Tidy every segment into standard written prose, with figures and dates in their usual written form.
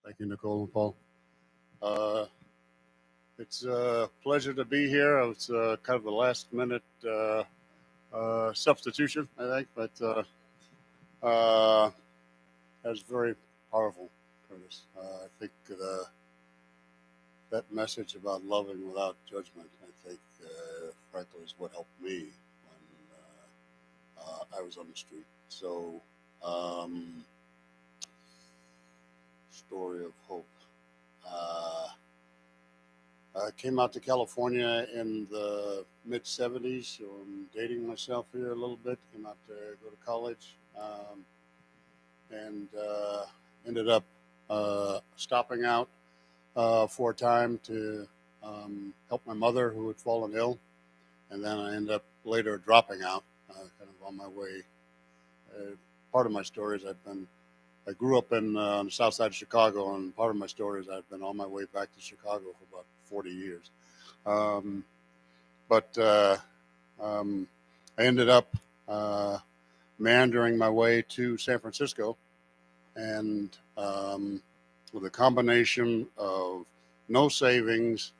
Thank you, Nicole and Paul. Uh, it's a pleasure to be here. It's kind of a last minute substitution, I think, but that's very powerful, Curtis. I think that message about loving without judgment, I think, frankly, is what helped me when I was on the street. So, um, story of hope. Uh, I came out to California in the mid 70s, so I'm dating myself here a little bit. Came out to go to college and ended up stopping out for a time to help my mother who had fallen ill. And then I ended up later dropping out, kind of on my way. Uh, Part of my story is I grew up on the south side of Chicago, and part of my story is I've been on my way back to Chicago for about 40 years. Um, but um, I ended up uh, meandering my way to San Francisco, and with a combination of no savings,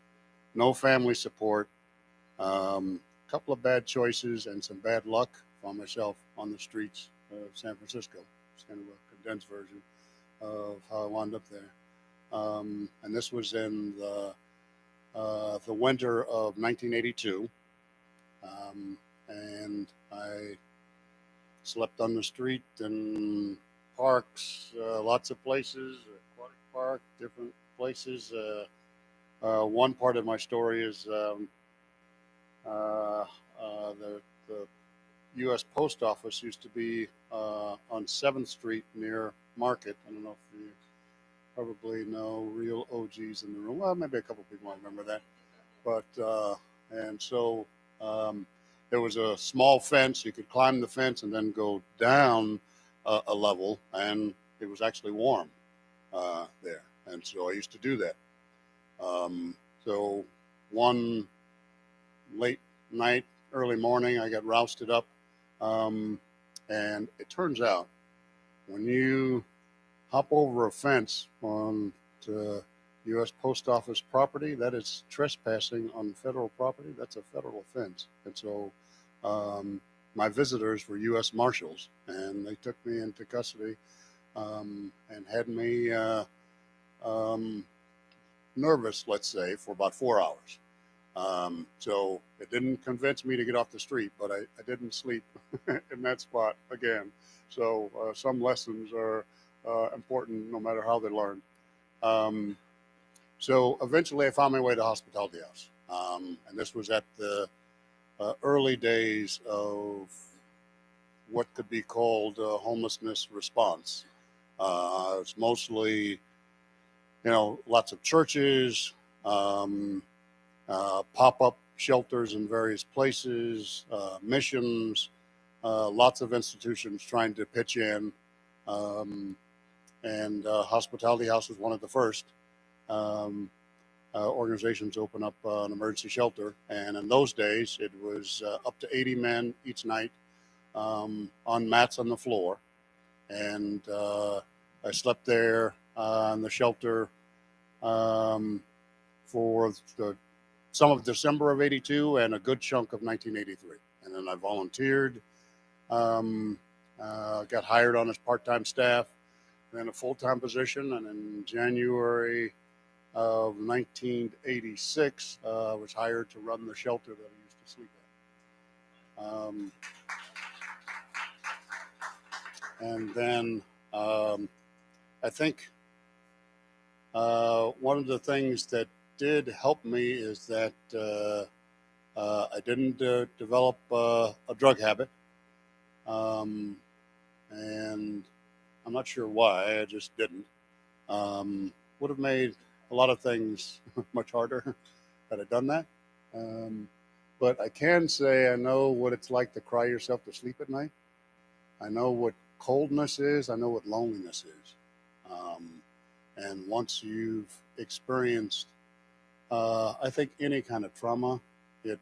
no family support, a couple of bad choices, and some bad luck, found myself on the streets of San Francisco. It's kind of a condensed version of how I wound up there. And this was in the winter of 1982, and I slept on the street in parks, lots of places, aquatic park, different places. One part of my story is uh, the U.S. Post Office used to be on 7th Street near Market. I don't know if you probably know real OGs in the room. Well, maybe a couple people might remember that. But and so there was a small fence. You could climb the fence and then go down a level, and it was actually warm there. And so I used to do that. So one late night, early morning, I got rousted up, um, and it turns out when you hop over a fence on to U.S. Post Office property, that is trespassing on federal property. That's a federal offense. And so um, my visitors were U.S. Marshals, and they took me into custody and had me um, nervous, let's say, for about 4 hours. So it didn't convince me to get off the street, but I didn't sleep in that spot again. So some lessons are important no matter how they're learned. Um, so eventually I found my way to Hospitality House. And this was at the early days of what could be called homelessness response. It's mostly, lots of churches, um, pop up shelters in various places, missions, lots of institutions trying to pitch in. Um, and Hospitality House was one of the first um, organizations to open up an emergency shelter. And in those days, it was up to 80 men each night on mats on the floor. And I slept there in the shelter um, for some of December of 82 and a good chunk of 1983. And then I volunteered, um, got hired on as part-time staff, then a full-time position. And in January of 1986, I was hired to run the shelter that I used to sleep at. And then I think one of the things that did help me is that I didn't develop a drug habit. Um, and I'm not sure why, I just didn't. Would have made a lot of things much harder had I done that. Um, but I can say I know what it's like to cry yourself to sleep at night. I know what coldness is. I know what loneliness is. Um, and once you've experienced, I think any kind of trauma, it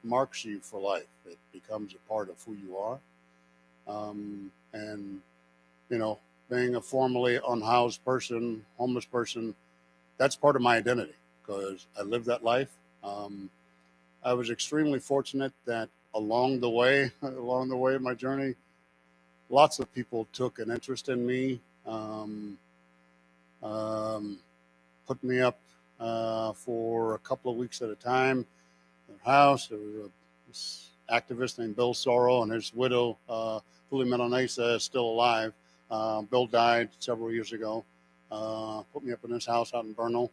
marks you for life. It becomes a part of who you are. And you know, being a formerly unhoused person, homeless person, that's part of my identity because I lived that life. Um, I was extremely fortunate that along the way, along the way of my journey, lots of people took an interest in me, um, put me up for a couple of weeks at a time. Their house, there was this activist named Bill Sorrell and his widow, Julie Menonesa, is still alive. Bill died several years ago. Put me up in his house out in Bernal.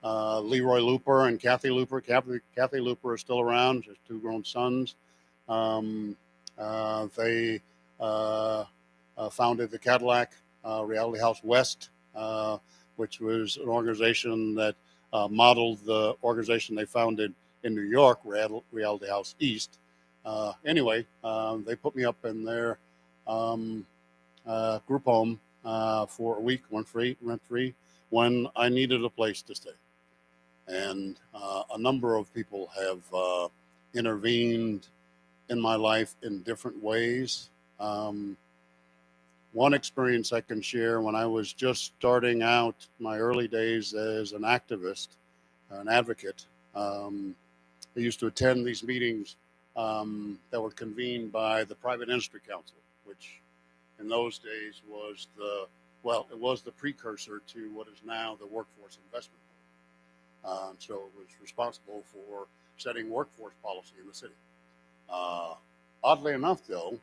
Leroy Looper and Kathy Looper. Kathy Looper is still around. Has two grown sons. Um, they founded the Cadillac Reality House West, which was an organization that modeled the organization they founded in New York, Reality House East. Anyway, they put me up in their um, group home for a week, rent free, when I needed a place to stay. And a number of people have intervened in my life in different ways. Um, One experience I can share when I was just starting out my early days as an activist, an advocate, I used to attend these meetings that were convened by the Private Industry Council, which in those days was it was the precursor to what is now the Workforce Investment Board. So it was responsible for setting workforce policy in the city. Uh, Oddly enough, though,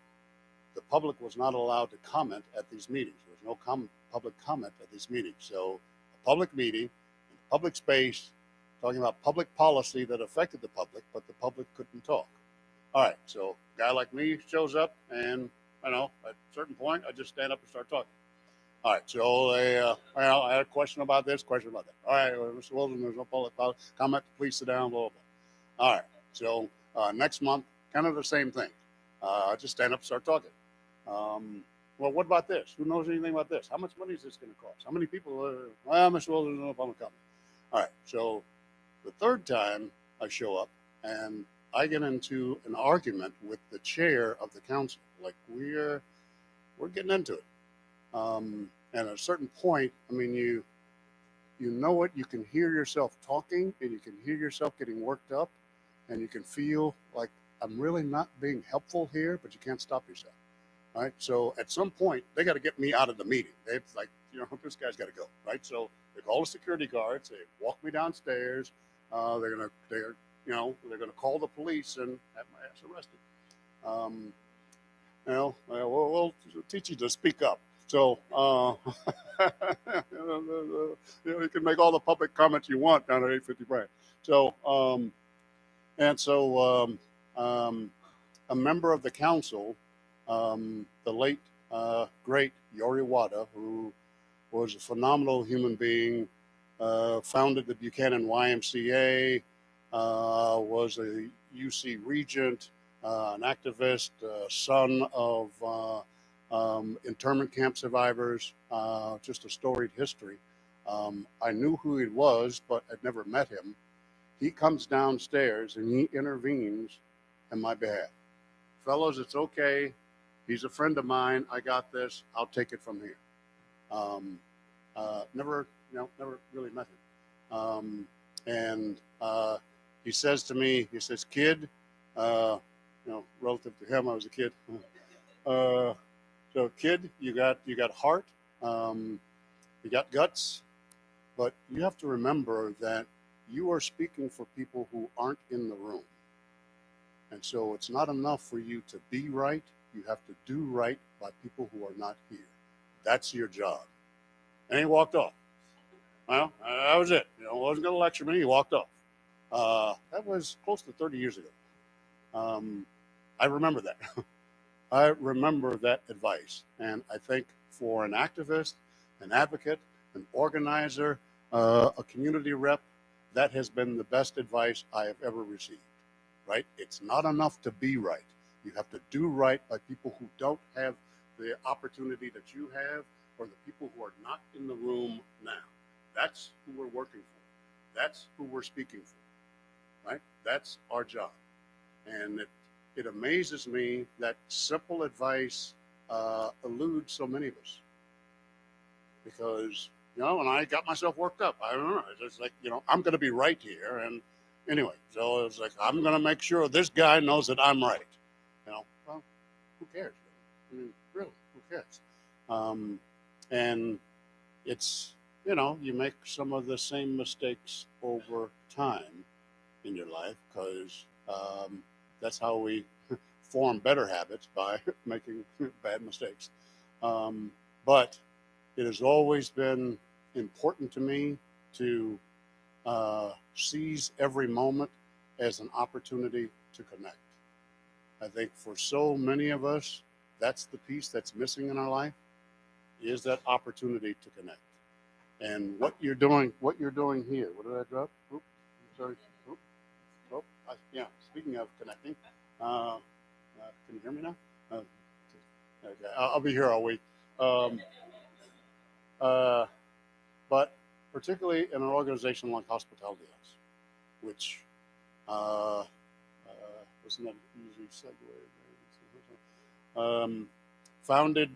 the public was not allowed to comment at these meetings. There was no public comment at these meetings. So a public meeting in a public space talking about public policy that affected the public, but the public couldn't talk. All right, so a guy like me shows up, and at a certain point, I just stand up and start talking. All right, so I had a question about this, question about that. All right, Mr. Wilson, there's no public comment. Please sit down, blah, blah, blah. All right, so next month, kind of the same thing. I just stand up and start talking. Well, what about this? Who knows anything about this? How much money is this going to cost? How many people? Mr. Wilson, there's no public comment. All right, so the third time I show up and I get into an argument with the chair of the council. Like we're getting into it. And at a certain point, I mean, you know it. You can hear yourself talking, and you can hear yourself getting worked up, and you can feel like I'm really not being helpful here, but you can't stop yourself. Right. So at some point, they got to get me out of the meeting. It's like, this guy's got to go. Right. So they call the security guards. They walk me downstairs. They're gonna call the police and have my ass arrested. Um, we'll teach you to speak up. So you can make all the public comments you want down at 850 Bryant. So a member of the council, the late great Yori Wada, who was a phenomenal human being, founded the Buchanan YMCA, was a UC regent, an activist, son of internment camp survivors, just a storied history. I knew who he was, but I'd never met him. He comes downstairs and he intervenes in my behalf. Fellows, it's okay. He's a friend of mine. I got this. I'll take it from here. Never really met him. And he says to me, he says, kid, relative to him, I was a kid. So kid, you got heart, you got guts, but you have to remember that you are speaking for people who aren't in the room. And so it's not enough for you to be right. You have to do right by people who are not here. That's your job. And he walked off. Well, that was it. Wasn't going to lecture me. He walked off. That was close to 30 years ago. I remember that. I remember that advice. And I think for an activist, an advocate, an organizer, a community rep, that has been the best advice I have ever received. Right? It's not enough to be right. You have to do right by people who don't have the opportunity that you have, or the people who are not in the room now. That's who we're working for. That's who we're speaking for. Right? That's our job. And it amazes me that simple advice eludes so many of us. because, and I got myself worked up. I don't know. It's just like, I'm going to be right here. And anyway, so it's like, I'm going to make sure this guy knows that I'm right. Well, who cares? I mean, really, who cares? And it's, you make some of the same mistakes over time in your life because that's how we form better habits, by making bad mistakes. But it has always been important to me to seize every moment as an opportunity to connect. I think for so many of us, that's the piece that's missing in our life, is that opportunity to connect. And what you're doing here. What did I drop? Oop, sorry. Oop, yeah. Speaking of connecting, can you hear me now? Okay, I'll be here all week. Um, uh, but particularly in an organization like Hospitality House, which wasn't that an easy segue? Founded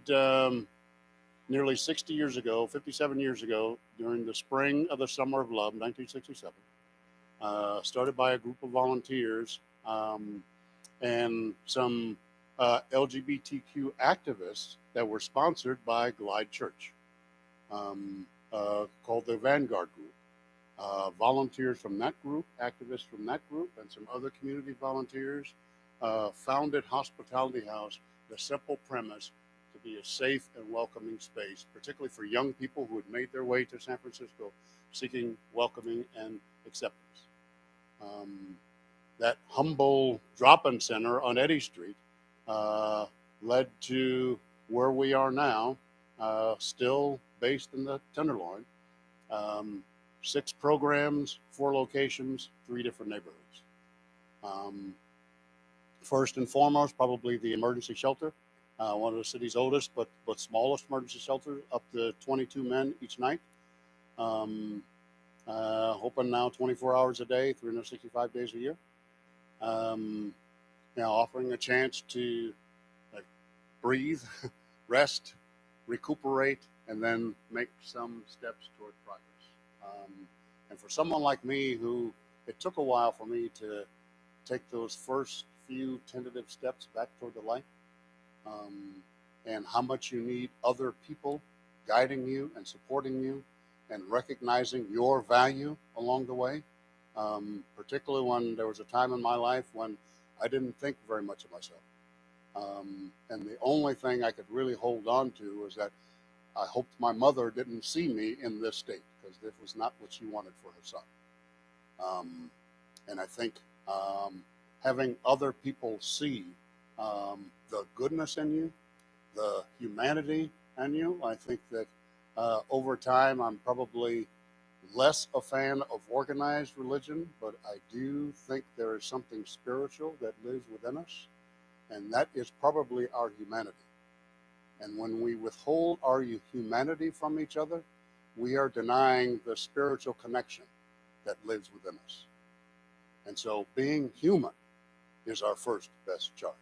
nearly 60 years ago, 57 years ago, during the spring of the Summer of Love, 1967. Started by a group of volunteers and some LGBTQ activists that were sponsored by Glide Church, called the Vanguard Group. Volunteers from that group, activists from that group, and some other community volunteers founded Hospitality House, the simple premise to be a safe and welcoming space, particularly for young people who had made their way to San Francisco seeking welcoming and acceptance. That humble drop-in center on Eddy Street led to where we are now, still based in the Tenderloin. 6 programs, 4 locations, 3 different neighborhoods. First and foremost, probably the emergency shelter, one of the city's oldest but smallest emergency shelters, up to 22 men each night. Open now 24 hours a day, 365 days a year. Offering a chance to breathe, rest, recuperate, and then make some steps toward progress. And for someone like me, who it took a while for me to take those first few tentative steps back toward the light, and how much you need other people guiding you and supporting you and recognizing your value along the way, particularly when there was a time in my life when I didn't think very much of myself. And the only thing I could really hold on to was that I hoped my mother didn't see me in this state, because this was not what she wanted for her son. And I think having other people see the goodness in you, the humanity in you, I think that over time I'm probably less a fan of organized religion, but I do think there is something spiritual that lives within us, and that is probably our humanity. And when we withhold our humanity from each other, we are denying the spiritual connection that lives within us. And so being human is our first best charge.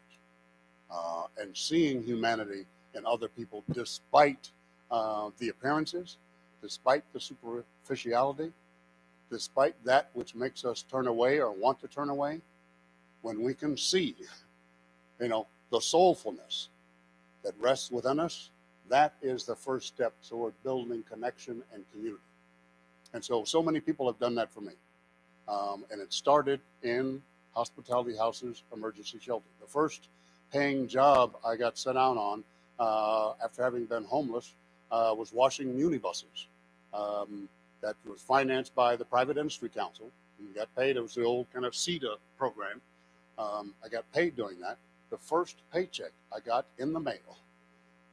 And seeing humanity in other people, despite the appearances, despite the superficiality, despite that which makes us turn away or want to turn away, when we can see, the soulfulness that rests within us, that is the first step toward building connection and community. And so many people have done that for me. And it started in Hospitality House's emergency shelter. The first paying job I got sent out on after having been homeless was washing unibuses. That was financed by the Private Industry Council. You got paid. It was the old kind of CETA program. I got paid doing that. The first paycheck I got in the mail,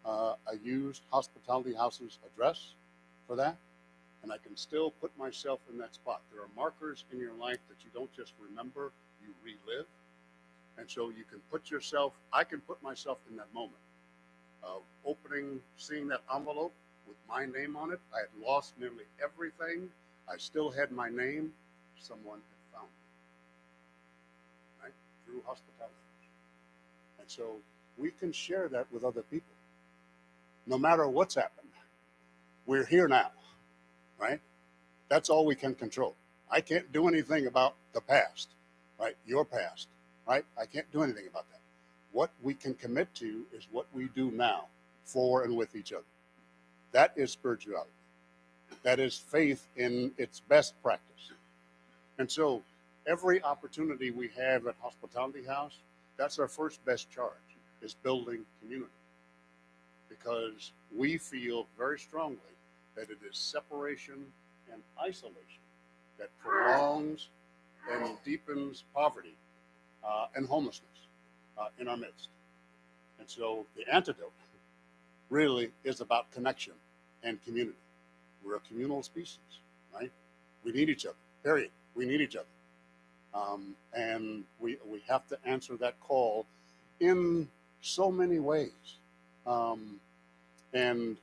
I used Hospitality House's address for that, and I can still put myself in that spot. There are markers in your life that you don't just remember, you relive. And so you can I can put myself in that moment of seeing that envelope with my name on it. I had lost nearly everything. I still had my name. Someone had found me, right? Through Hospitality. And so we can share that with other people. No matter what's happened, we're here now, right? That's all we can control. I can't do anything about the past, right? Your past, right? I can't do anything about that. What we can commit to is what we do now for and with each other. That is spirituality. That is faith in its best practice. And so every opportunity we have at Hospitality House, that's our first best charge, is building community. Because we feel very strongly that it is separation and isolation that prolongs and deepens poverty and homelessness in our midst. And so the antidote really is about connection and community. We're a communal species, right? We need each other, period. We need each other. And we have to answer that call in so many ways. And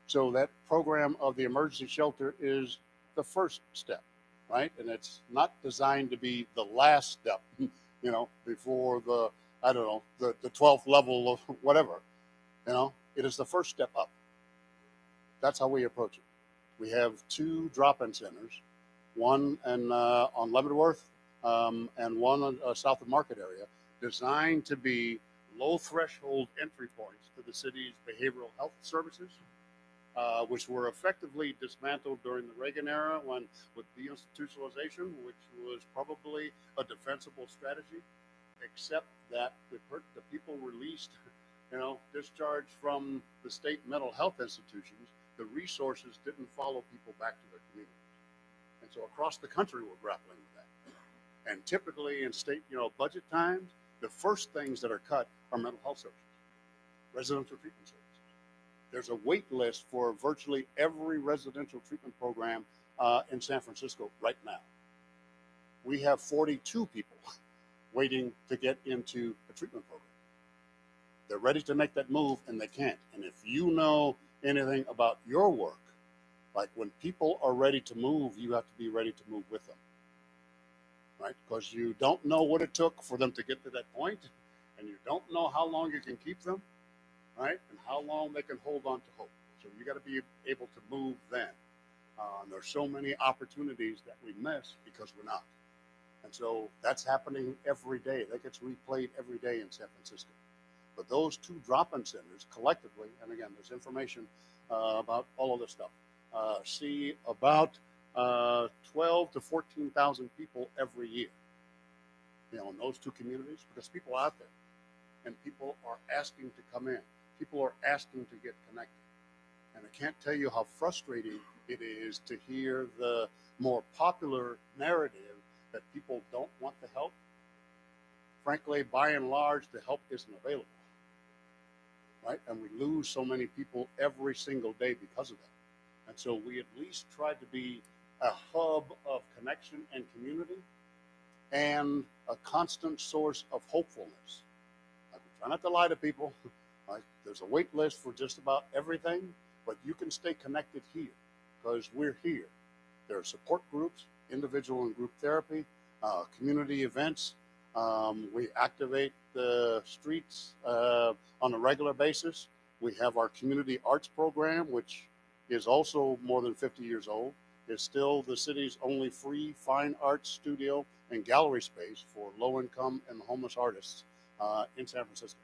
so that program of the emergency shelter is the first step, right? And it's not designed to be the last step, before the, I don't know, the 12th level of whatever, it is the first step up. That's how we approach it. We have 2 drop-in centers, one on Leavenworth and one south of Market area, designed to be low threshold entry points to the city's behavioral health services, which were effectively dismantled during the Reagan era with deinstitutionalization, which was probably a defensible strategy, except that the people released, discharged from the state mental health institutions, the resources didn't follow people back to their communities. And so across the country, we're grappling with that. And typically in state, budget times, the first things that are cut are mental health services, residential treatment services. There's a wait list for virtually every residential treatment program in San Francisco right now. We have 42 people waiting to get into a treatment program. They're ready to make that move and they can't. And if you know anything about your work, like when people are ready to move, you have to be ready to move with them, right? Because you don't know what it took for them to get to that point, and you don't know how long you can keep them, right? And how long they can hold on to hope. So you got to be able to move then. And there's so many opportunities that we miss because we're not. And so that's happening every day. That gets replayed every day in San Francisco. But those 2 drop-in centers collectively, and again, there's information about all of this stuff, see about 12 to 14,000 people every year, in those 2 communities, because people are out there and people are asking to come in. People are asking to get connected. And I can't tell you how frustrating it is to hear the more popular narrative that people don't want the help. Frankly, by and large, the help isn't available, right? And we lose so many people every single day because of that. And so we at least try to be a hub of connection and community and a constant source of hopefulness. I try not to lie to people. There's a wait list for just about everything, but you can stay connected here because we're here. There are support groups, individual and group therapy, community events. We activate the streets on a regular basis. We have our community arts program, which is also more than 50 years old. It's still the city's only free fine arts studio and gallery space for low-income and homeless artists in San Francisco.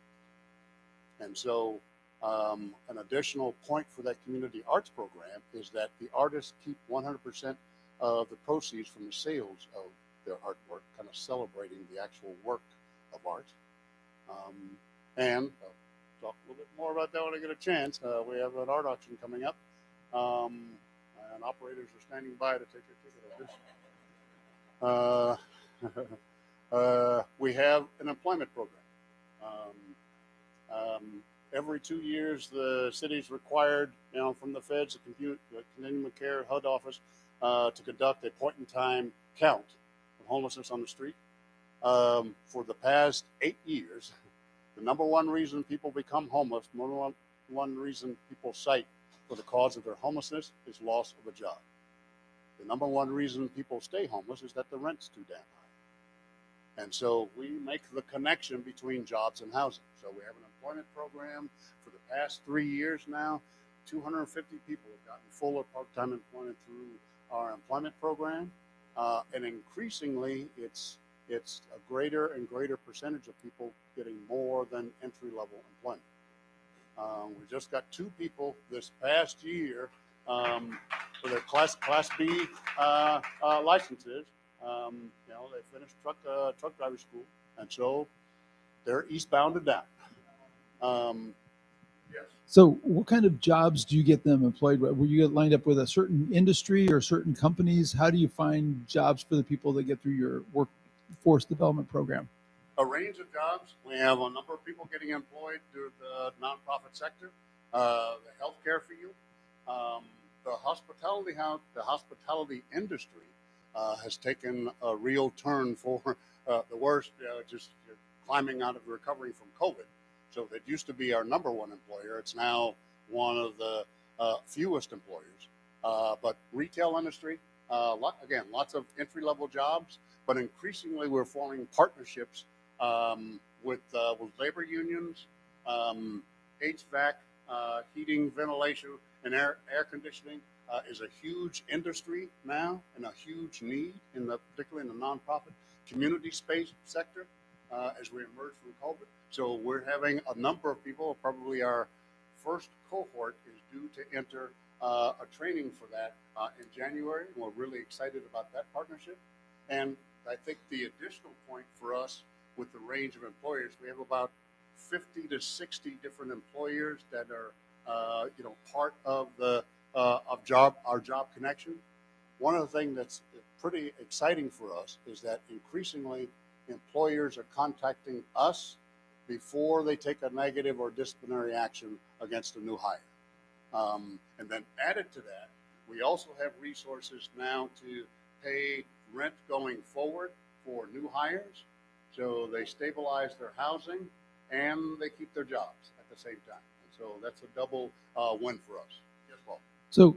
And so an additional point for that community arts program is that the artists keep 100% of the proceeds from the sales of their artwork, kind of celebrating the actual work of art. And I'll talk a little bit more about that when I get a chance. We have an art auction coming up, and operators are standing by to take a ticket of this. We have an employment program. Every 2 years, the city's required, from the feds, the Continuum of Care HUD office, to conduct a point-in-time count of homelessness on the street. For the past 8 years, the number one reason people become homeless, number one reason people cite for the cause of their homelessness is loss of a job. The number one reason people stay homeless is that the rent's too damn high. And so we make the connection between jobs and housing. So we have an employment program for the past 3 years now. 250 people have gotten full or part-time employment through our employment program, and increasingly, it's a greater and greater percentage of people getting more than entry-level employment. We just got 2 people this past year with a class B licenses. They finished truck driver school, and so they're eastbound and down. Yes. So what kind of jobs do you get them employed with? Will you get lined up with a certain industry or certain companies? How do you find jobs for the people that get through your workforce development program? A range of jobs. We have a number of people getting employed through the nonprofit sector, the healthcare field, the hospitality industry has taken a real turn for the worst, just climbing out of recovery from COVID. So it used to be our number one employer. It's now one of the fewest employers. But retail industry, lots of entry-level jobs, but increasingly we're forming partnerships with labor unions, HVAC, heating, ventilation, and air conditioning is a huge industry now and a huge need particularly in the nonprofit community space sector as we emerge from COVID. So we're having a number of people. Probably our first cohort is due to enter a training for that in January. We're really excited about that partnership. And I think the additional point for us with the range of employers, we have about 50 to 60 different employers that are, part of our job connection. One of the things that's pretty exciting for us is that increasingly employers are contacting us before they take a negative or disciplinary action against a new hire. And then added to that, we also have resources now to pay rent going forward for new hires. So they stabilize their housing and they keep their jobs at the same time. And so that's a double win for us. Yes, Paul. So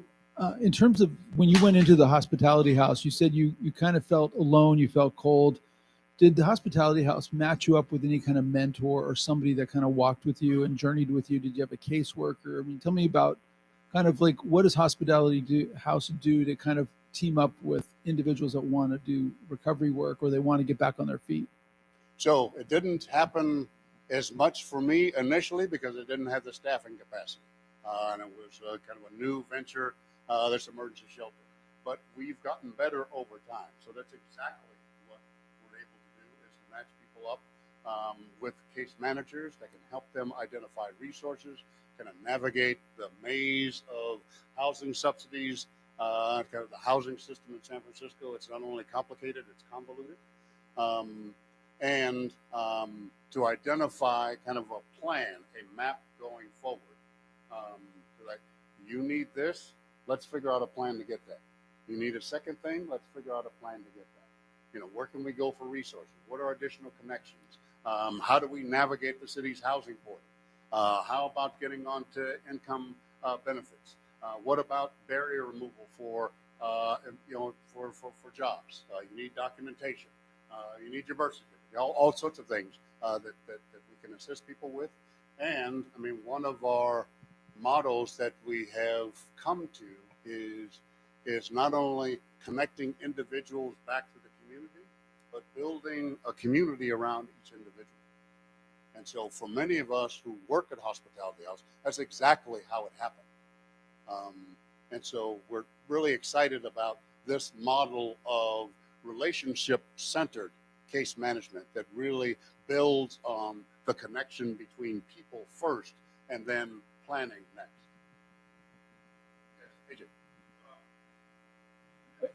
in terms of when you went into the hospitality house, you said you kind of felt alone, you felt cold. Did the hospitality house match you up with any kind of mentor or somebody that kind of walked with you and journeyed with you? Did you have a caseworker? I mean, tell me about kind of like what does hospitality house do to kind of team up with individuals that want to do recovery work or they want to get back on their feet? So it didn't happen as much for me initially because it didn't have the staffing capacity. And it was kind of a new venture, this emergency shelter. But we've gotten better over time. So that's exactly what we're able to do is to match people up with case managers that can help them identify resources, kind of navigate the maze of housing subsidies, kind of the housing system in San Francisco. It's not only complicated, it's convoluted. And to identify kind of a plan, a map going forward. Like, you need this, let's figure out a plan to get that. You need a second thing, let's figure out a plan to get that. Where can we go for resources? What are additional connections? How do we navigate the city's housing portal? How about getting onto income benefits? What about barrier removal for jobs? You need documentation. You need your birth certificate. All sorts of things that we can assist people with. And I mean, one of our models that we have come to is not only connecting individuals back to the community, but building a community around each individual. And so for many of us who work at Hospitality House, that's exactly how it happened. And so we're really excited about this model of relationship-centered case management that really builds on the connection between people first and then planning next. Yes, AJ.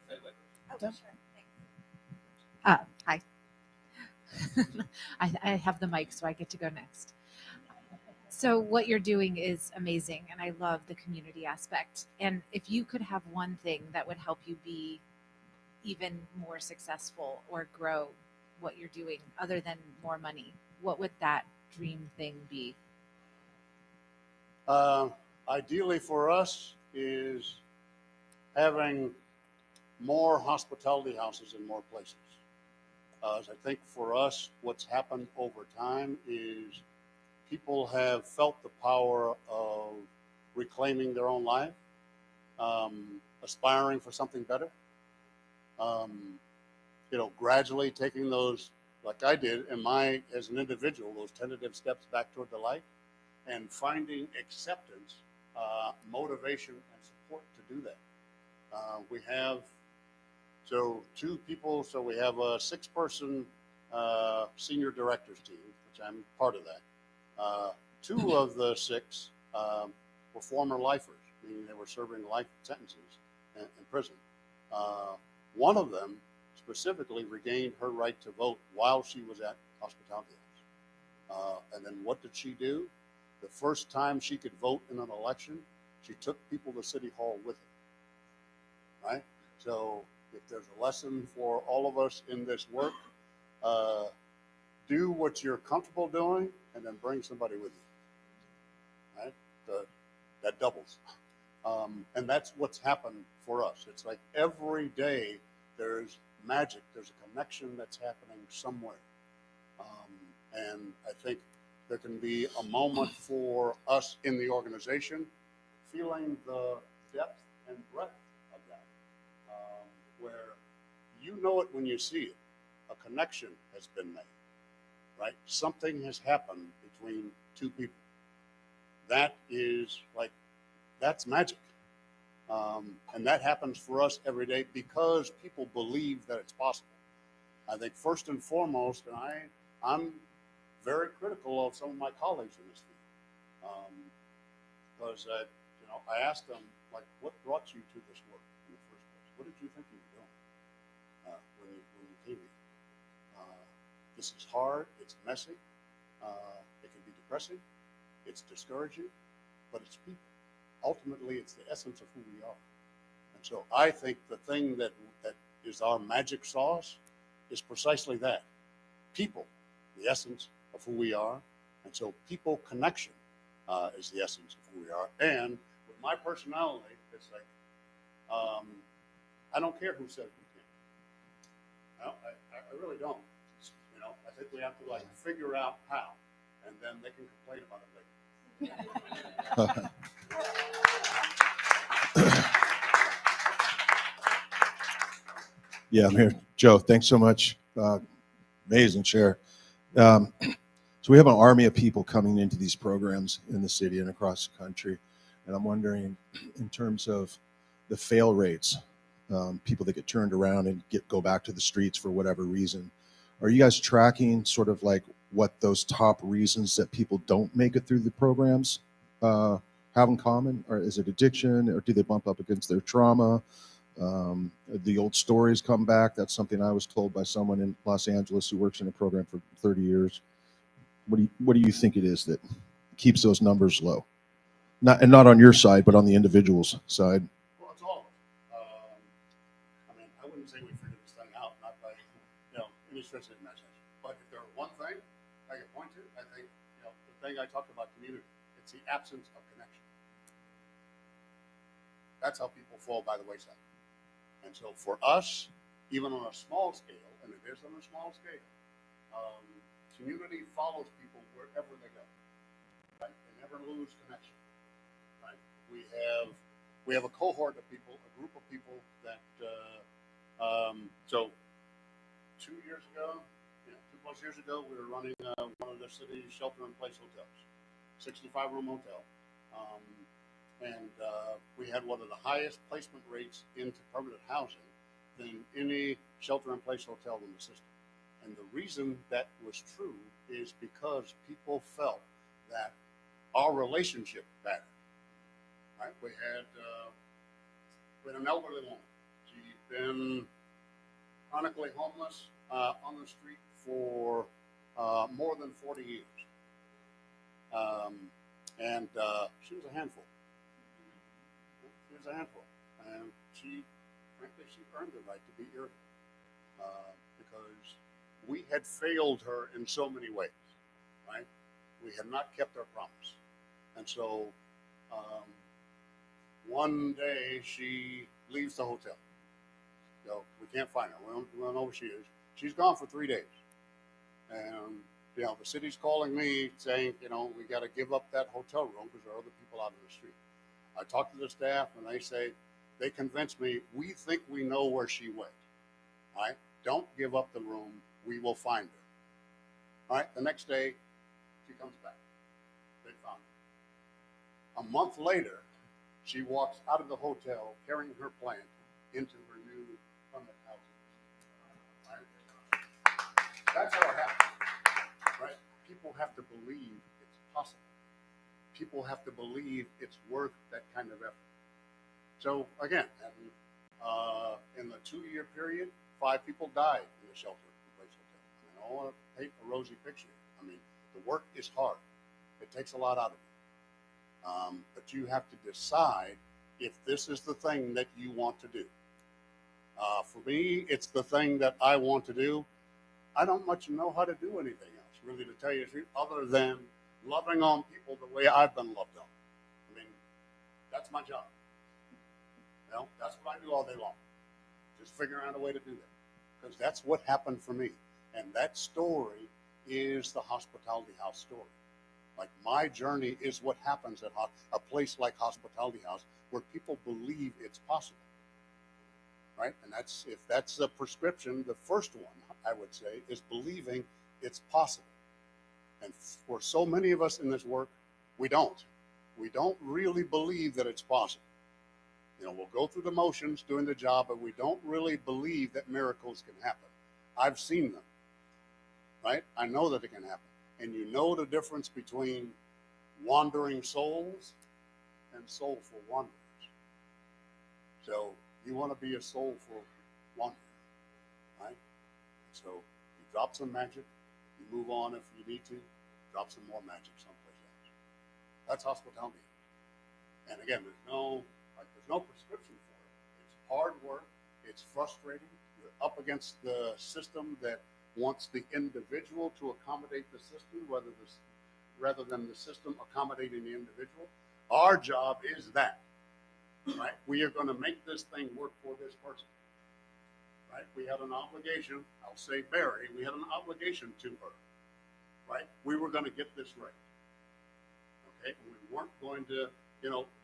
Oh, sure. Thanks. Hi. I have the mic, so I get to go next. So what you're doing is amazing, and I love the community aspect. And if you could have one thing that would help you be even more successful or grow what you're doing other than more money, what would that dream thing be? Ideally for us is having more hospitality houses in more places. As I think for us, what's happened over time is people have felt the power of reclaiming their own life, aspiring for something better. Gradually taking those, like I did as an individual, those tentative steps back toward the light, and finding acceptance, motivation, and support to do that. We have two people, so we have a 6-person senior directors team, which I'm part of that. 2 of the 6 were former lifers, meaning they were serving life sentences in prison. One of them specifically regained her right to vote while she was at Hospitality House. And then what did she do? The first time she could vote in an election, she took people to City Hall with her. Right? So if there's a lesson for all of us in this work, do what you're comfortable doing and then bring somebody with you. Right? That doubles. And that's what's happened for us. It's like every day there's magic, there's a connection that's happening somewhere. And I think there can be a moment for us in the organization feeling the depth and breadth of that, where you know it when you see it. A connection has been made, right? Something has happened between 2 people. That is that's magic. And that happens for us every day because people believe that it's possible. I think first and foremost, and I'm very critical of some of my colleagues in this field, because I asked them, what brought you to this work in the first place? What did you think you were doing when you came here? This is hard. It's messy. It can be depressing. It's discouraging, but it's people. Ultimately, it's the essence of who we are. And so I think the thing that is our magic sauce is precisely that. People, the essence of who we are. And so people connection is the essence of who we are. And with my personality, it's I don't care who says we can't. I really don't. I think we have to figure out how, and then they can complain about it later. Yeah, I'm here. Joe, thanks so much. Amazing share. So we have an army of people coming into these programs in the city and across the country. And I'm wondering, in terms of the fail rates, people that get turned around and go back to the streets for whatever reason, are you guys tracking sort of what those top reasons that people don't make it through the programs have in common? Or is it addiction, or do they bump up against their trauma? The old stories come back. That's something I was told by someone in Los Angeles who works in a program for 30 years. What do you think it is that keeps those numbers low? Not on your side, but on the individual's side. Well, it's all of it. I wouldn't say we figured this thing out, not by any stretch of the imagination. But if there were one thing I could point to, I think the thing I talked about, community. It's the absence of connection. That's how people fall by the wayside. And so for us, even on a small scale, and it is on a small scale, community follows people wherever they go. Right? They never lose connection. Right? We have a cohort of people, a group of people that so 2 years ago, 2+ years ago, we were running one of the city's shelter-in-place hotels, 65-room hotel. And we had one of the highest placement rates into permanent housing than any shelter-in-place hotel in the system. And the reason that was true is because people felt that our relationship mattered. Right? We had an elderly woman. She'd been chronically homeless on the street for more than 40 years. And she was a handful. She was a handful. And frankly, she earned the right to be irritable because we had failed her in so many ways, right? We had not kept our promise. And so one day she leaves the hotel. We can't find her. We don't know where she is. She's gone for 3 days. And, the city's calling me saying, we got to give up that hotel room because there are other people out in the street. I talk to the staff and they convince me, we think we know where she went. All right, don't give up the room. We will find her. All right, the next day she comes back. They found her. A month later, she walks out of the hotel carrying her plant into her new permanent housing. Right? That's how it happens. Right? People have to believe it's possible. People have to believe it's worth that kind of effort. So again, in the 2-year period, 5 people died in the shelter in place hotel. I mean, I don't want to paint a rosy picture. I mean, the work is hard. It takes a lot out of you. But you have to decide if this is the thing that you want to do. For me, it's the thing that I want to do. I don't much know how to do anything else, really, to tell you the truth, other than loving on people the way I've been loved on. I mean, that's my job. You know, that's what I do all day long. Just figuring out a way to do that. Because that's what happened for me. And that story is the Hospitality House story. Like, my journey is what happens at a place like Hospitality House, where people believe it's possible. Right? And if that's a prescription, the first one, I would say, is believing it's possible. And for so many of us in this work, we don't. We don't really believe that it's possible. You know, we'll go through the motions doing the job, but we don't really believe that miracles can happen. I've seen them, right? I know that it can happen. And you know the difference between wandering souls and soulful wanderers. So you want to be a soulful wanderer, right? So you drop some magic, you move on if you need to, drop some more magic someplace else. That's hospitality. And again, there's no prescription for it. It's hard work. It's frustrating. You're up against the system that wants the individual to accommodate the system rather than the system accommodating the individual. Our job is that, right? We are going to make this thing work for this person, right? We had an obligation. I'll say Barry, we had an obligation to her, right? We were going to get this right, okay? And we weren't going to,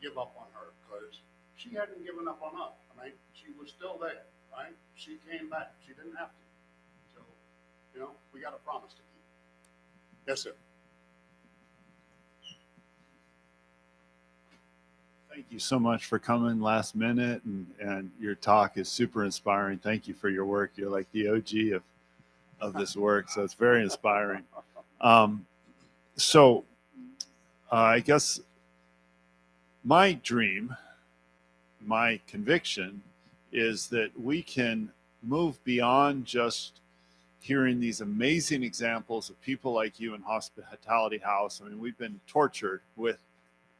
give up on her, because she hadn't given up on us. I mean, she was still there, right? She came back. She didn't have to. So, we got a promise to keep. Yes, sir. Thank you so much for coming last minute, and your talk is super inspiring. Thank you for your work. You're like the OG of this work, so it's very inspiring. I guess my dream, my conviction is that we can move beyond just hearing these amazing examples of people like you in Hospitality House. I mean, we've been tortured with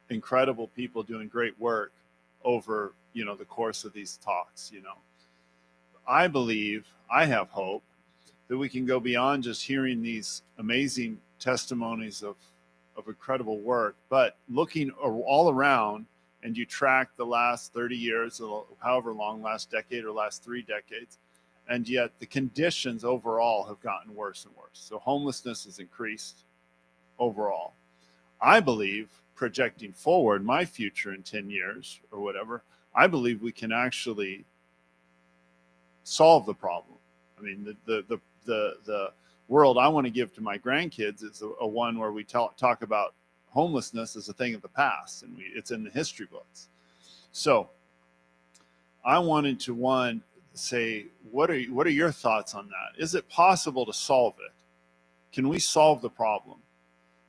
incredible people doing great work over, the course of these talks. I believe, I have hope that we can go beyond just hearing these amazing testimonies of incredible work, but looking all around, and you track the last 30 years, or however long, last decade or last 3 decades, and yet the conditions overall have gotten worse and worse. So homelessness has increased overall. I believe, projecting forward my future in 10 years or whatever, I believe we can actually solve the problem. I mean, the world I want to give to my grandkids is a one where we talk about homelessness as a thing of the past, and it's in the history books. So I wanted to say, what are your thoughts on that? Is it possible to solve it? Can we solve the problem?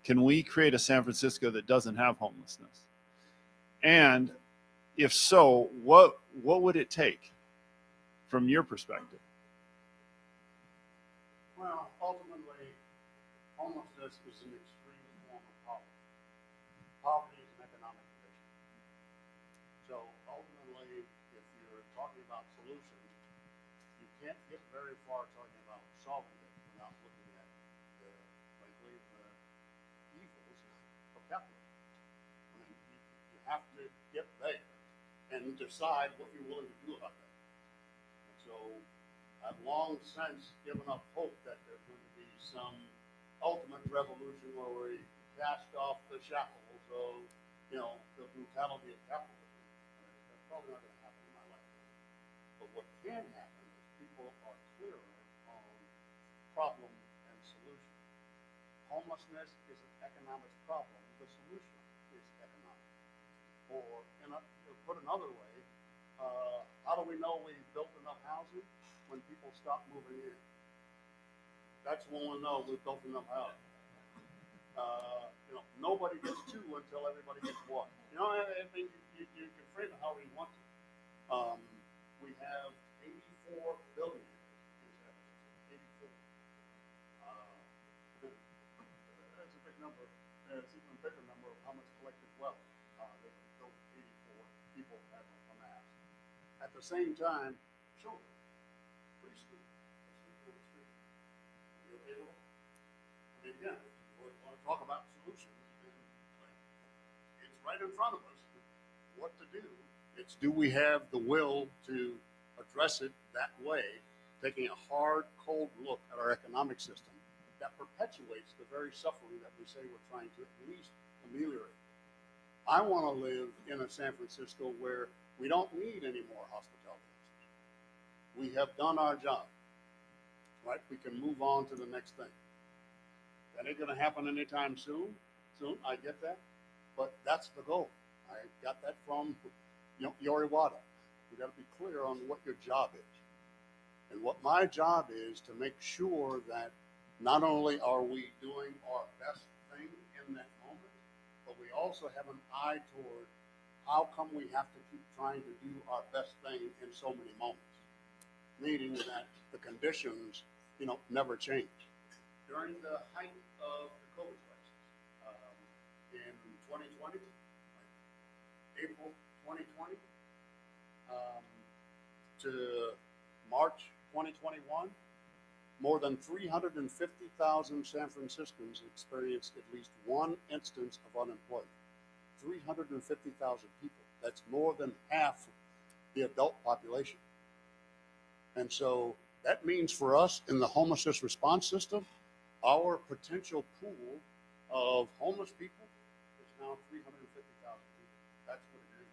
Can we create a San Francisco that doesn't have homelessness? And if so, what would it take from your perspective? Well, ultimately, homelessness is an extreme form of poverty. Poverty is an economic condition. So ultimately, if you're talking about solutions, you can't get very far talking about solving it without looking at frankly, the evils of capitalism. I mean, you have to get there and decide what you're willing to do about that. And so I've long since given up hope that there's going to be some ultimate revolution where we cast off the shackles of, the brutality of capitalism. what can happen is people are clearer on problem and solution. Homelessness is an economic problem. The solution is economic. Or, put another way, how do we know we built enough housing? When people stop moving in. That's when we'll know we've built enough housing. Nobody gets two until everybody gets one. I mean, you can frame it however you want to. We have 84 building units in San Francisco. 84. That's a big number. It's even a bigger number of how much collective wealth those 84 people have amassed. At the same time, children, preschool, sleeping on the street. You okay with it? I mean, again, we want to talk about solutions, and it's right in front of us what to do. It's do we have the will to address it that way, taking a hard, cold look at our economic system that perpetuates the very suffering that we say we're trying to at least ameliorate. I want to live in a San Francisco where we don't need any more hospitality. We have done our job, right? We can move on to the next thing. That ain't going to happen anytime soon. I get that, but that's the goal. I got that from Yori Wada. We got to be clear on what your job is, and what my job is to make sure that not only are we doing our best thing in that moment, but we also have an eye toward how come we have to keep trying to do our best thing in so many moments. Meaning that the conditions, never change. During the height of the COVID crisis, in 2020, April 2020, to March 2021, more than 350,000 San Franciscans experienced at least one instance of unemployment. 350,000 people. That's more than half the adult population. And so that means for us in the homelessness response system, our potential pool of homeless people is now 350,000 people. That's what it is.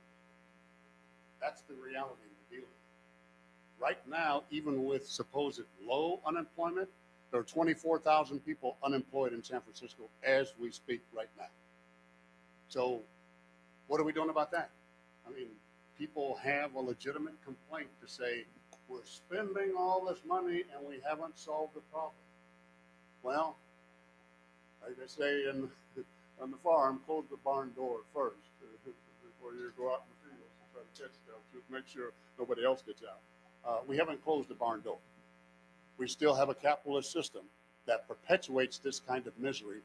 That's the reality we're dealing with. Right now, even with supposed low unemployment, there are 24,000 people unemployed in San Francisco as we speak right now. So what are we doing about that? I mean, people have a legitimate complaint to say, we're spending all this money and we haven't solved the problem. Well, like they say on the farm, close the barn door first before you go out in the fields and try to catch stuff to make sure nobody else gets out. We haven't closed the barn door. We still have a capitalist system that perpetuates this kind of misery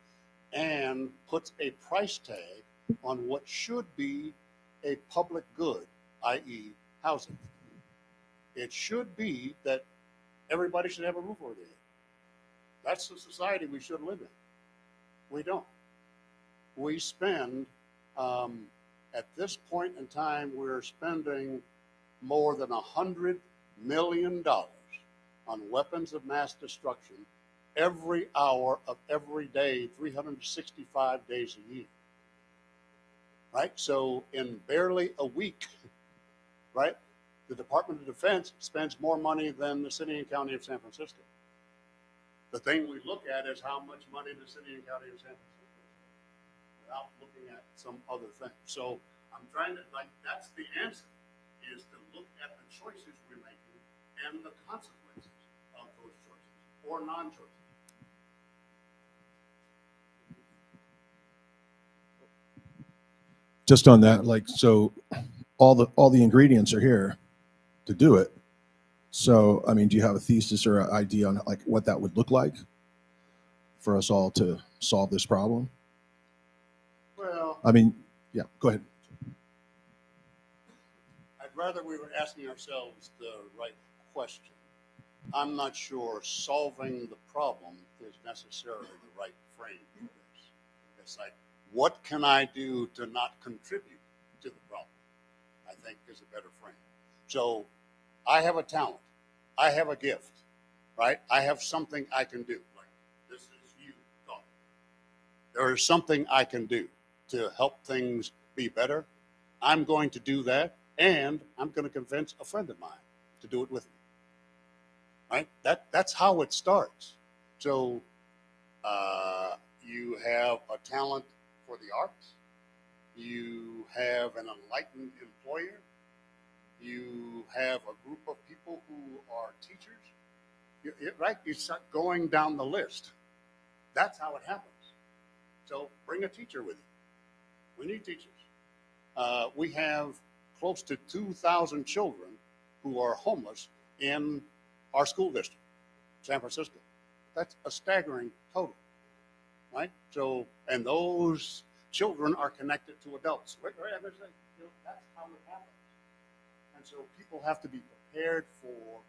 and puts a price tag on what should be a public good, i.e. housing. It should be that everybody should have a roof over their head. That's the society we should live in. We don't. We spend, at this point in time, we're spending more than $100 million on weapons of mass destruction every hour of every day, 365 days a year. Right? So in barely a week, right, the Department of Defense spends more money than the city and county of San Francisco. The thing we look at is how much money the city and county of San Francisco spends without looking at some other thing. So I'm trying to, that's the answer, is to look at the choices we're making and the consequences of those choices or non-choices. Just on that, so all the ingredients are here to do it. So, I mean, do you have a thesis or an idea on what that would look like for us all to solve this problem? Well, I mean, yeah, go ahead. I'd rather we were asking ourselves the right question. I'm not sure solving the problem is necessarily the right frame for this. It's like, what can I do to not contribute to the problem? I think is a better frame. So I have a talent. I have a gift, right? I have something I can do. Like this is you talking. There is something I can do to help things be better. I'm going to do that, and I'm going to convince a friend of mine to do it with me. Right? That's how it starts. So you have a talent for the arts. You have an enlightened employer. You have a group of people who are teachers. Right? You start going down the list. That's how it happens. So bring a teacher with you. We need teachers. We have close to 2,000 children who are homeless in our school district, San Francisco. That's a staggering total, right? So, and those children are connected to adults. Right? That's how it happens. And so people have to be prepared for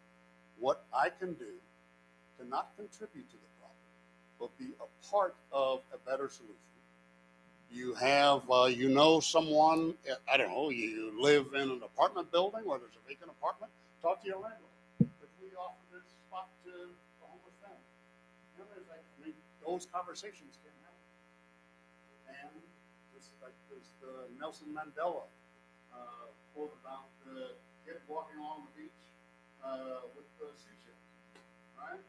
what I can do to not contribute to the problem, but be a part of a better solution. You have, someone, I don't know, you live in an apartment building or there's a vacant apartment, talk to your landlord. Could we offer this spot to a homeless family? Those conversations can happen. And there's the Nelson Mandela quote about the kid walking along the beach with the seashells, right?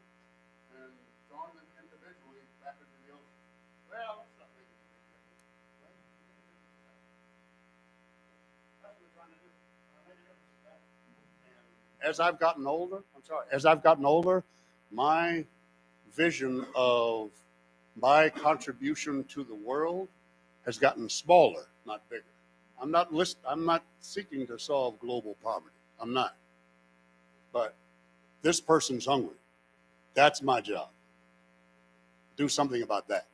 And throwing them individually back into the ocean. Well, that's not making a big difference. Right? That's what we're trying to do. Make a difference in that. And as I've gotten older, my vision of my contribution to the world has gotten smaller, not bigger. I'm not seeking to solve global poverty. I'm not. But this person's hungry. That's my job. Do something about that.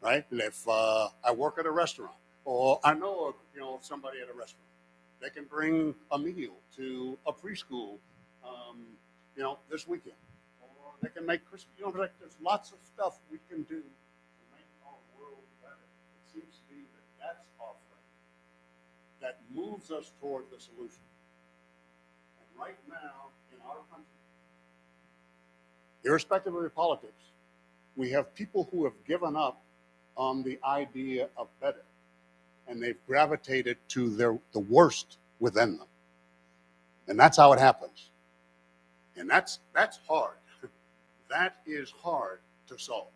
Right? And if I work at a restaurant, or I know somebody at a restaurant, they can bring a meal to a preschool, this weekend, or they can make Christmas. There's lots of stuff we can do to make our world better. It seems to be that's our friend. That moves us toward the solution. And right now in our country, irrespective of your politics, we have people who have given up on the idea of better, and they've gravitated to the worst within them. And that's how it happens. And that's hard. That is hard to solve.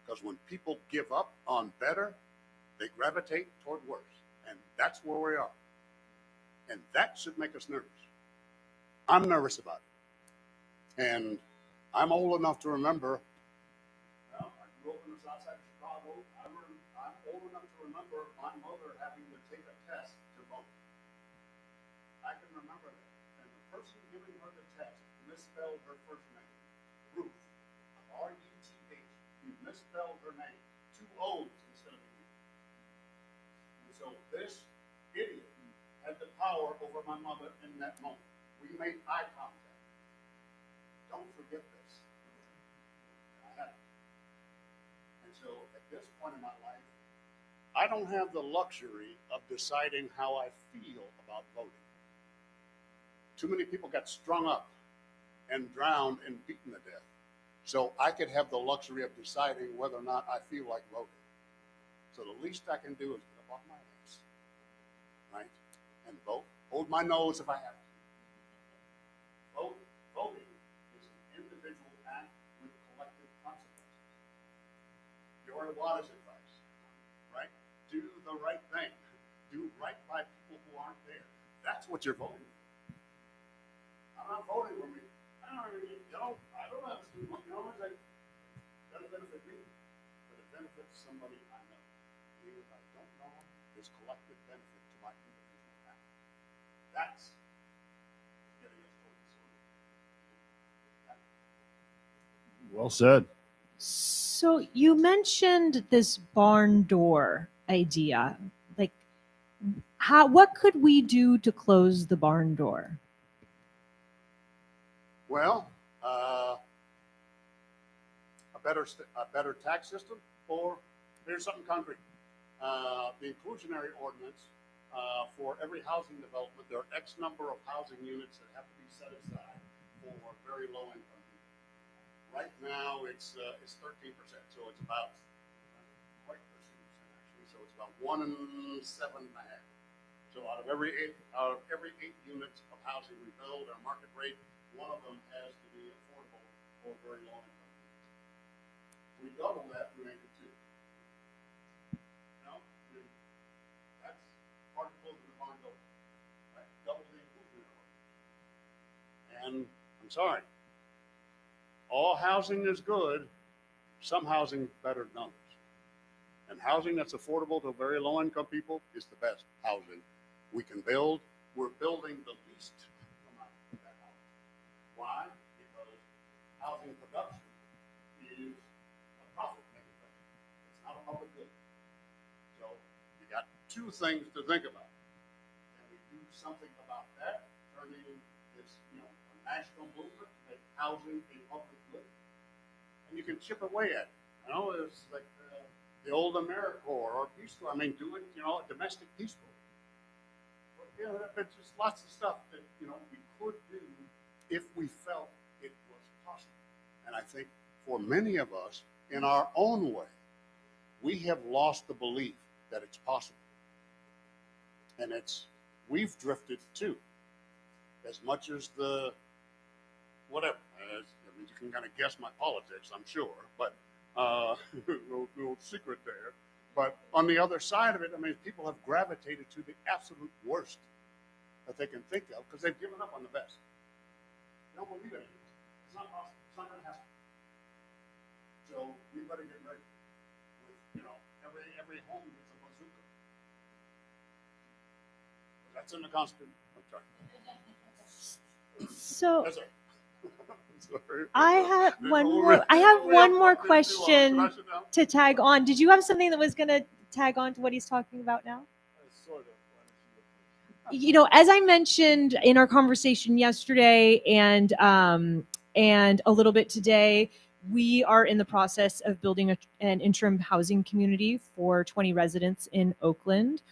Because when people give up on better, they gravitate toward worse. And that's where we are. And that should make us nervous. I'm nervous about it. And I'm old enough to remember, I grew up in the south side of Chicago. I'm old enough to remember my mother having to take a test to vote. I can remember that. And the person giving her the test misspelled her first name, Ruth, R-U-T-H. He misspelled her name, 2 O's instead of a U. And so this idiot had the power over my mother in that moment. We made eye contact. Don't forget this. I have it. And so at this point in my life, I don't have the luxury of deciding how I feel about voting. Too many people got strung up and drowned and beaten to death. So I could have the luxury of deciding whether or not I feel like voting. So the least I can do is get up off my ass, right, and vote. Hold my nose if I have to. Voting is an individual act with collective consequences. Your Wallace advice, right? Do the right thing. Do right by people who aren't there. That's what you're voting for. I'm not voting for me. I don't have to do, it doesn't benefit me, but it benefits somebody I know. Even if I don't know them, there's collective benefit to my individual act. That's getting us toward the solution. Well said. So you mentioned this barn door idea. Like, what could we do to close the barn door? Well, a better tax system, or here's something concrete. The inclusionary ordinance for every housing development, there are X number of housing units that have to be set aside for very low income people. Right now, it's 13%, so it's about quite 13% actually. So it's about 1 in 7.5. So out of every eight units of housing we build, our market rate, one of them has to be affordable for very low income. We double that, we make it two. That's part of closing the barn door. Right? Double the improvement order. And I'm sorry, all housing is good. Some housing better than others. And housing that's affordable to very low income people is the best housing we can build. We're building the least amount of that housing. Why? Because housing production is a profit making venture. It's not a public good. So you got two things to think about. Can we do something about that? Turning this, a national movement to make housing a public good, and you can chip away at it. It's like the old AmeriCorps or Peace Corps. I mean, do it, a domestic Peace Corps. But, there's just lots of stuff that we could do if we felt it was possible. And I think for many of us, in our own way, we have lost the belief that it's possible. And we've drifted too, as much as the whatever. You can kind of guess my politics, I'm sure, but no secret there. But on the other side of it, people have gravitated to the absolute worst that they can think of because they've given up on the best. They don't believe it anymore. It's not possible. It's not going to happen. So we better get ready. With, every home gets a bazooka. That's in the Constitution. I'm sorry. So That's right. Sorry. I have one more question to tag on. Did you have something that was going to tag on to what he's talking about now? Sort of. As I mentioned in our conversation yesterday and a little bit today, we are in the process of building an interim housing community for 20 residents in Oakland.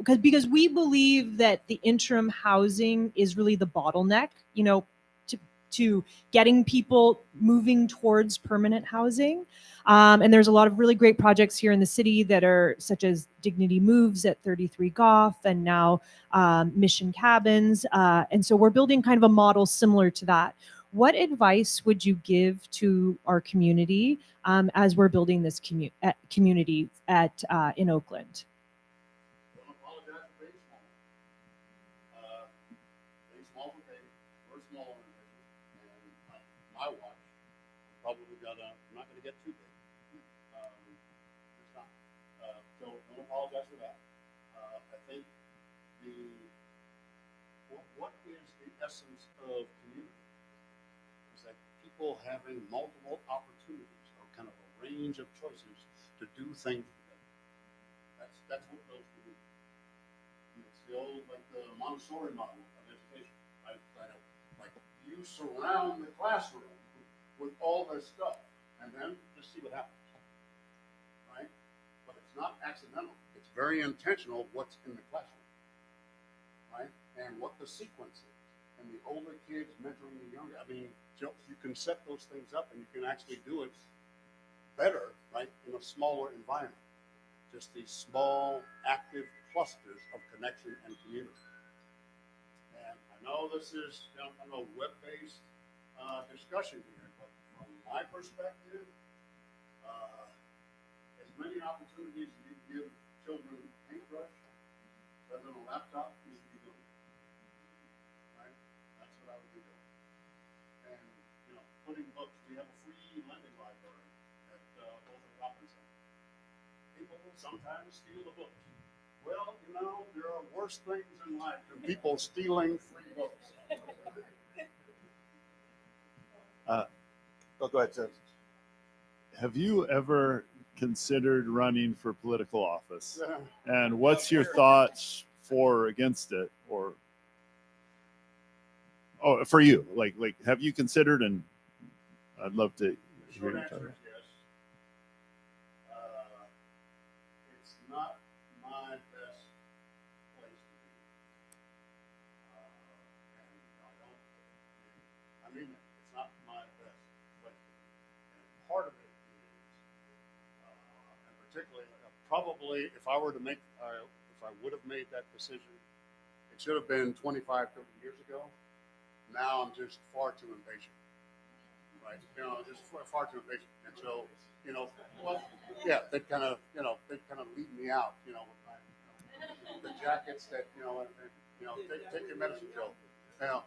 Because we believe that the interim housing is really the bottleneck, to getting people moving towards permanent housing. And there's a lot of really great projects here in the city that are such as Dignity Moves at 33 Goff and now Mission Cabins. And so we're building kind of a model similar to that. What advice would you give to our community as we're building this community in Oakland? Don't apologize for being small. Being small for baby. We're small organizations, and my watch probably I'm not going to get too big. It's not. So don't apologize for that. I think what is the essence of community? Is that people having multiple opportunities or kind of a range of choices to do things together. That's what those communities. It's the old, like the Montessori model of education, right? Like you surround the classroom with all this stuff, and then just see what happens, right? But it's not accidental. It's very intentional what's in the classroom, right? And what the sequence is, and the older kids mentoring the younger. You can set those things up, and you can actually do it better, right, in a smaller environment. Just these small, active clusters of connection and community. And I know this is kind of a web-based discussion here, but from my perspective, as many opportunities as you give children a paintbrush, rather than a laptop, you should be doing. Right? That's what I would be doing. And, putting books. We have a free lending library at Bolton Robinson. People will sometimes steal the books. Well, there are worse things in life than people stealing free books. Go ahead, Tim. Have you ever considered running for political office? And what's your thoughts for or against it? Or for you, like have you considered? And I'd love to Short hear answer is yes. It's not my best place to be. And it's not my best place to be. And part of it is, and particularly, probably if I were to make, if if I would have made that decision, it should have been 25, 30 years ago. Now I'm just far too impatient, right? Just far too impatient. And so, well, yeah, they kind of lead me out, with my, the jackets that, take your medicine, Joe. And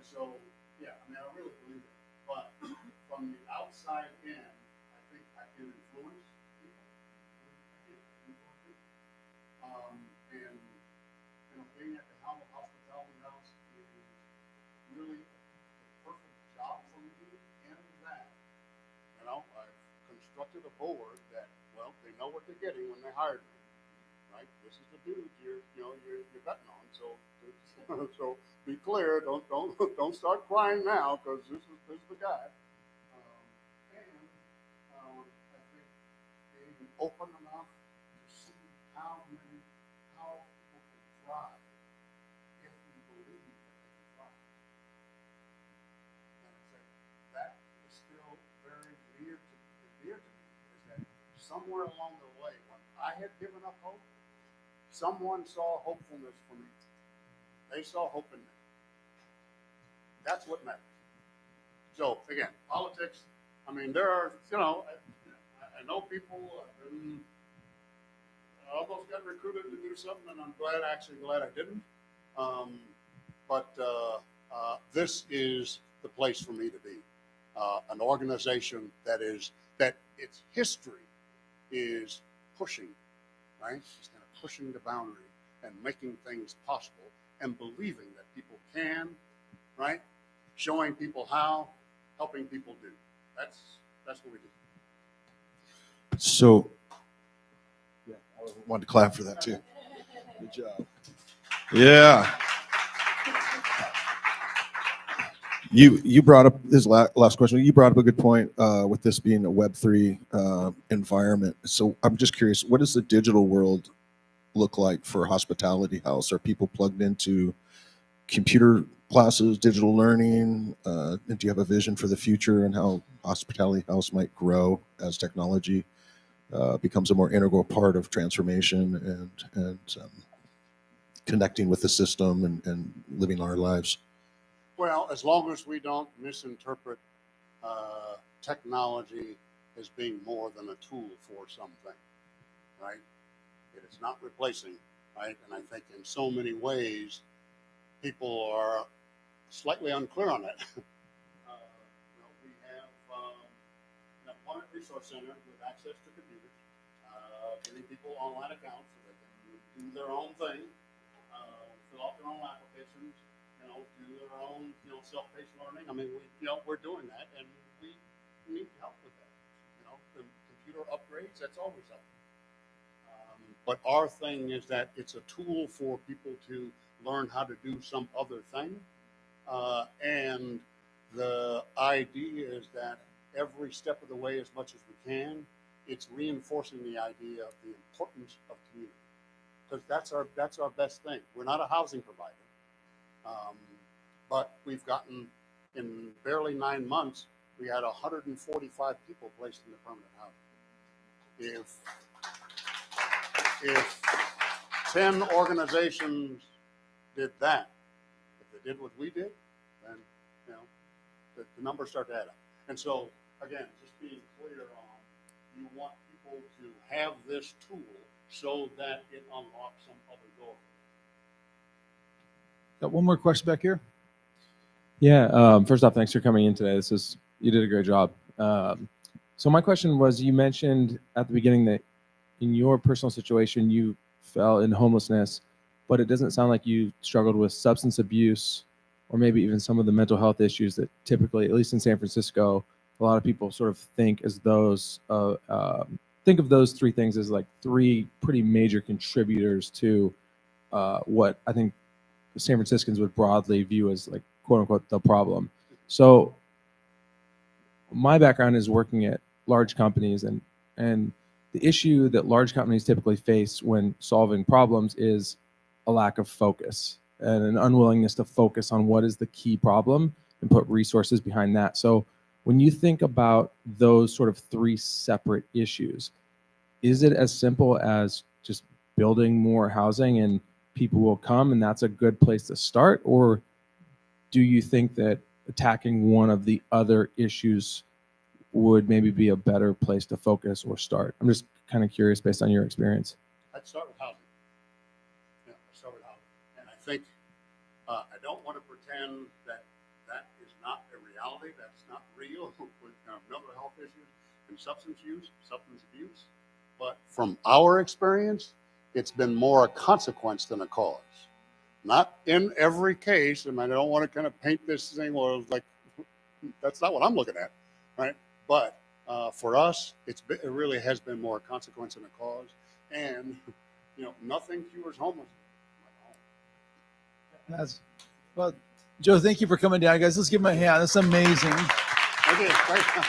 so, yeah, I mean, I really believe it. But from the outside in, I think I can influence people. And being at the helm of Hospitality House is really the perfect job for me in that, I've constructed a board that, well, they know what they're getting when they hired me, right? This is the dude you're betting on. So be clear. Don't start crying now, because this is the guy. I think being open enough to see how people can thrive if we believe that they can thrive. And I said that is still very dear to me. Is that somewhere along the way, when I had given up hope, someone saw hopefulness for me. They saw hope in me. That's what matters. So again, politics. I mean, there are, I know people almost got recruited to do something, and I'm glad I didn't. But this is the place for me to be. An organization that its history is pushing, right? It's kind of pushing the boundary and making things possible and believing that people can, right? Showing people how, helping people do. That's what we do. So, yeah, I wanted to clap for that too. Good job. Yeah. You brought up this last question. You brought up a good point with this being a Web3 environment. So I'm just curious, what does the digital world look like for Hospitality House? Are people plugged into computer classes, digital learning? Do you have a vision for the future and how Hospitality House might grow as technology becomes a more integral part of transformation and connecting with the system and living our lives? Well, as long as we don't misinterpret technology as being more than a tool for something, right? It is not replacing, right? And I think in so many ways, people are slightly unclear on that. We have an employment resource center with access to computers, giving people online accounts so they can do their own thing, fill out their own applications, do their own, self-paced learning. I mean, we're doing that, and we need help with that. The computer upgrades, that's always helpful. But our thing is that it's a tool for people to learn how to do some other thing. And the idea is that every step of the way, as much as we can, it's reinforcing the idea of the importance of community. Because that's our best thing. We're not a housing provider. But we've gotten, in barely 9 months, we had 145 people placed in the permanent housing. If 10 organizations did that, if they did what we did, then the numbers start to add up. And so, again, just being clear on, you want people to have this tool so that it unlocks some other door. Got one more question back here. Yeah. First off, thanks for coming in today. You did a great job. So my question was, you mentioned at the beginning that in your personal situation, you fell in homelessness, but it doesn't sound like you struggled with substance abuse or maybe even some of the mental health issues that typically, at least in San Francisco, a lot of people sort of think as those, think of those three things as like three pretty major contributors to what I think San Franciscans would broadly view as like, quote unquote, the problem. So my background is working at large companies, and the issue that large companies typically face when solving problems is a lack of focus and an unwillingness to focus on what is the key problem and put resources behind that. So when you think about those sort of three separate issues, is it as simple as just building more housing and people will come and that's a good place to start? Or do you think that attacking one of the other issues would maybe be a better place to focus or start? I'm just kind of curious based on your experience. I'd start with housing. Yeah, I'd start with housing. And I think, I don't want to pretend that that is not a reality, that's not real with mental health issues and substance abuse. But from our experience, it's been more a consequence than a cause. Not in every case, and I don't want to kind of paint this thing where it's like, that's not what I'm looking at, right? But for us, it really has been more a consequence than a cause. And, nothing cures homelessness. That's, well, Joe, thank you for coming down, guys. Let's give him a hand. That's amazing. Okay, right.